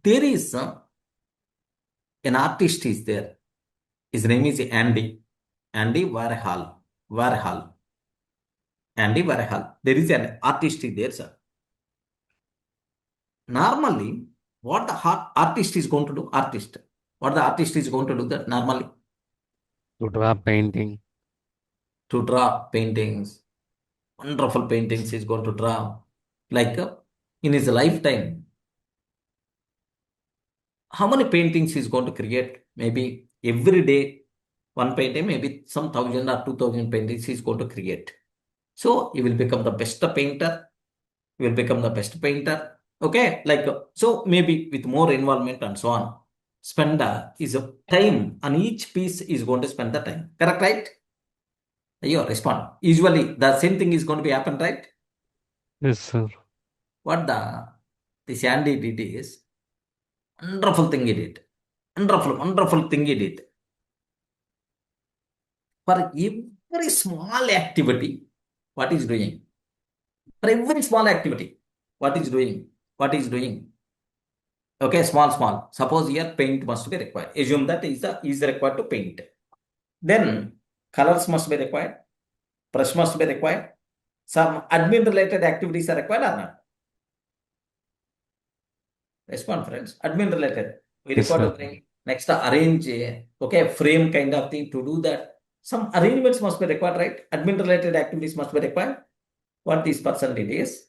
There is an artist is there. His name is Andy. Andy Warhol. Warhol. Andy Warhol. There is an artist is there, sir. Normally, what the artist is going to do? Artist. What the artist is going to do that normally? To draw painting. To draw paintings. Wonderful paintings he's going to draw. Like in his lifetime, how many paintings he's going to create? Maybe every day, one painting, maybe some 1,000 or 2,000 paintings he's going to create. So he will become the best painter. He will become the best painter. Okay, like so maybe with more involvement and so on. Spend his time on each piece is going to spend the time. Correct, right? You respond. Usually the same thing is going to be happen, right? Yes, sir. What this Andy did is wonderful thing he did. Wonderful thing he did. For every small activity, what is doing? For every small activity, what is doing? What is doing? Okay, small. Suppose here paint must be required. Assume that is required to paint. Then colors must be required. Brush must be required. Some admin related activities are required or not? Respond, friends. Admin related. We Yes, require to sir. bring next arrange okay frame kind of thing to do that. Some arrangements must be required, right? Admin related activities must be required. What this person did is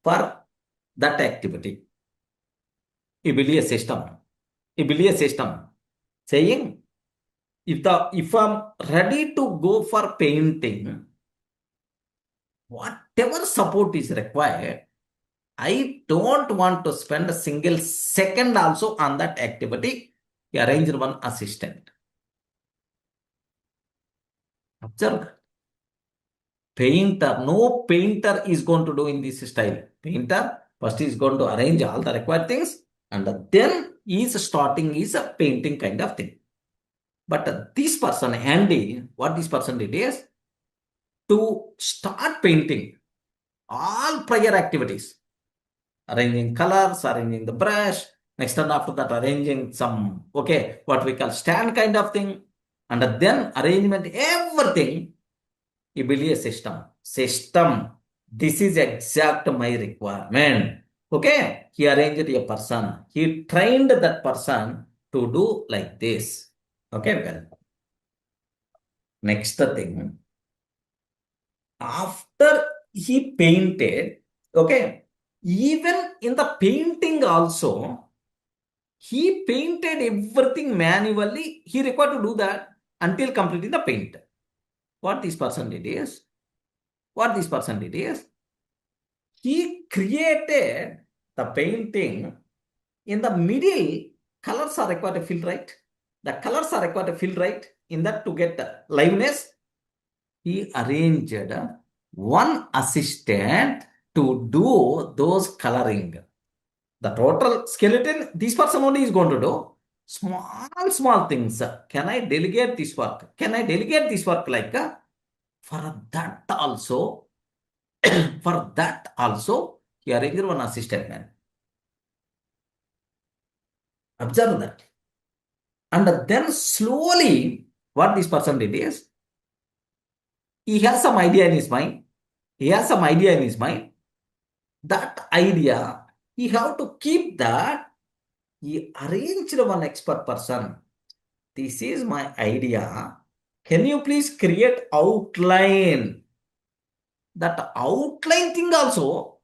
for that activity, he built a system. He built a system saying if I'm ready to go for painting, whatever support is required, I don't want to spend a single second also on that activity. He arranged one assistant. Observe that. Painter, no painter is going to do in this style. Painter first is going to arrange all the required things and then is starting is a painting kind of thing. But this person, Andy, what this person did is to start painting all prior activities, arranging colors, arranging the brush, next and after that arranging some, okay, what we call stand kind of thing, and then arrangement, everything, he built a system. This is exact my requirement. Okay, he arranged a person. He trained that person to do like this. Okay, well, next thing, after he painted, okay, even in the painting also, he painted everything manually. He required to do that until completing the paint. What this person did is, he created the painting in the middle. Colors are required to fill right. The colors are required to fill right. In that to get liveness, he arranged one assistant to do those coloring. The total skeleton, this person only is going to do small things. Can I delegate this work? Can I delegate this work like for that also, for that also, he arranged one assistant man. Observe that. And then slowly, what this person did is, he has some idea in his mind. That idea, he have to keep that. He arranged one expert person. This is my idea. Can you please create outline? That outline thing also,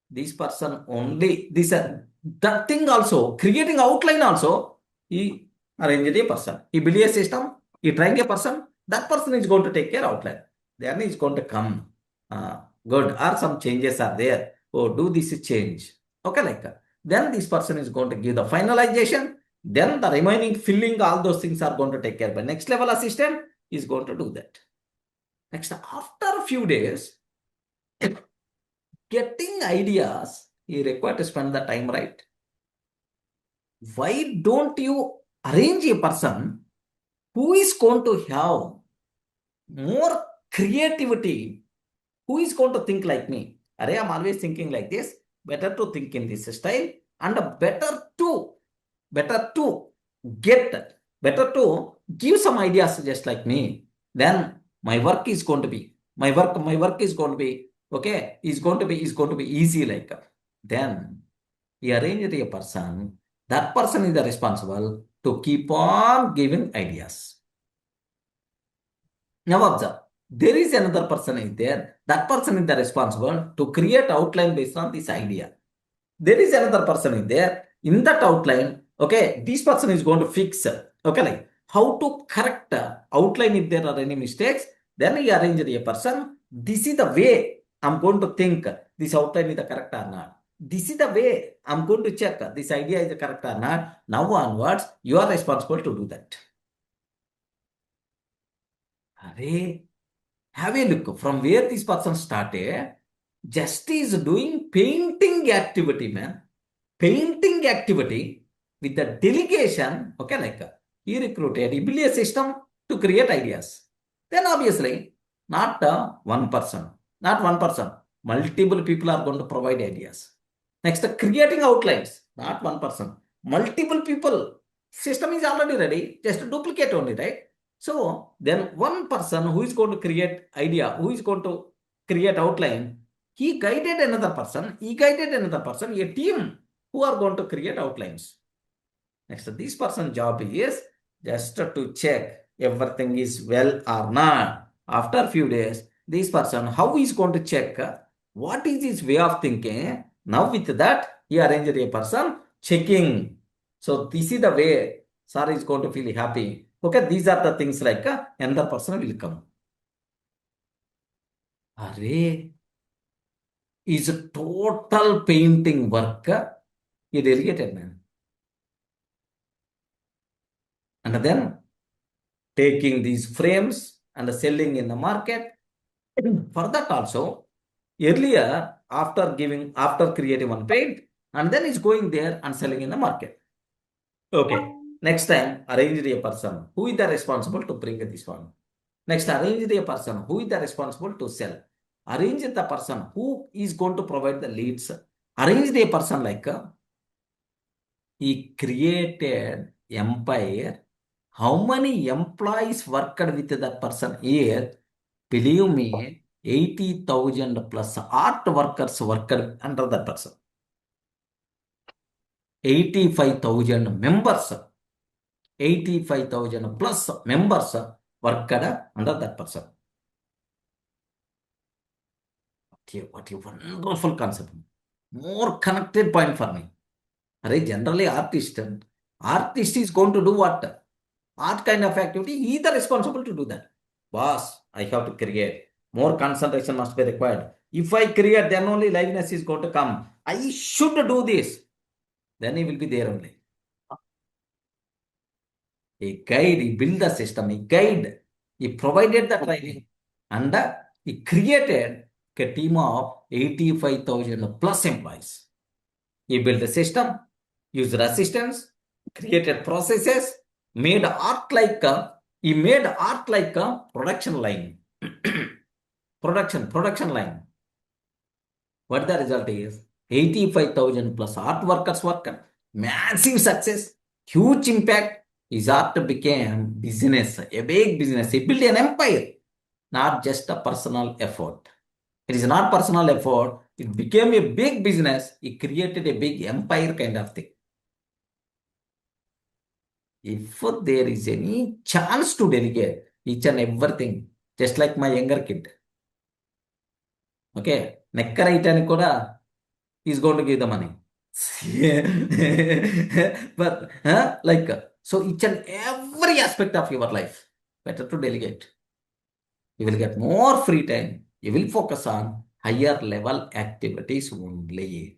this person only, that thing also, creating outline also, he arranged a person. He built a system, he trained a person, that person is going to take care outline. Then he is going to come. Good, or some changes are there. Oh, do this change. Okay, like that. Then this person is going to give the finalization. Then the remaining filling, all those things are going to take care. But next level assistant is going to do that. Next, after a few days, getting ideas, you require to spend the time, right? Why don't you arrange a person who is going to have more creativity, who is going to think like me? Array, I'm always thinking like this. Better to think in this style. and better to better to give some ideas just like me. Then my work is going to be my work is going to be okay. Is going to be easy like. Then he arranged a person. That person is the responsible to keep on giving ideas. Now observe, there is another person is there. That person is the responsible to create outline based on this idea. There is another person in there. In that outline, okay, this person is going to fix, okay, like how to correct outline if there are any mistakes. Then he arranged a person. This is the way I'm going to think this outline is the correct or not. This is the way I'm going to check this idea is the correct or not. Now onwards, you are responsible to do that. Array, have a look from where this person started. Just is doing painting activity, man. Painting activity with the delegation, okay, like he recruited, he built a system to create ideas. Then obviously, not not one person, multiple people are going to provide ideas. Next, creating outlines, not one person, multiple people. System is already ready, just duplicate only, right? So then one person who is going to create idea, who is going to create outline, he guided another person, a team who are going to create outlines. Next, this person's job is just to check everything is well or not. After a few days, this person, how is going to check what is his way of thinking? Now with that, he arranged a person checking. So this is the way sir is going to feel happy. Okay, these are the things like another person will come. Array is a total painting work. He delegated, man. And then taking these frames and selling in the market. For that also, earlier, after creating one paint, and then it's going there and selling in the market. Okay. Next time, arrange a person who is the responsible to bring this one. Next, arrange a person who is the responsible to sell. Arrange the person who is going to provide the leads. Arrange a person like he created empire. How many employees worked with that person here? Believe me, 80,000 plus art workers worked under that person. 85,000 members, 85,000 plus members worked under that person. What a wonderful concept. More connected point for me. Generally, artist is going to do what? Art kind of activity, he is the responsible to do that. Boss, I have to create. More concentration must be required. If I create, then only liveness is going to come. I should do this. Then he will be there only. A guide, he built the system, he guide, he provided the training, and he created a team of 85,000 plus employees. He built a system, user assistance, created processes, made art like a production line. production line. What the result is? 85,000 plus art workers work. Massive success, huge impact. His art became business, a big business. He built an empire, not just a personal effort. It is not personal effort. It became a big business. He created a big empire kind of thing. If there is any chance to delegate each and everything, just like my younger kid, okay, nekkar itan kuda is going to give the money. But like so, each and every aspect of your life, better to delegate. You will get more free time. You will focus on higher level activities only.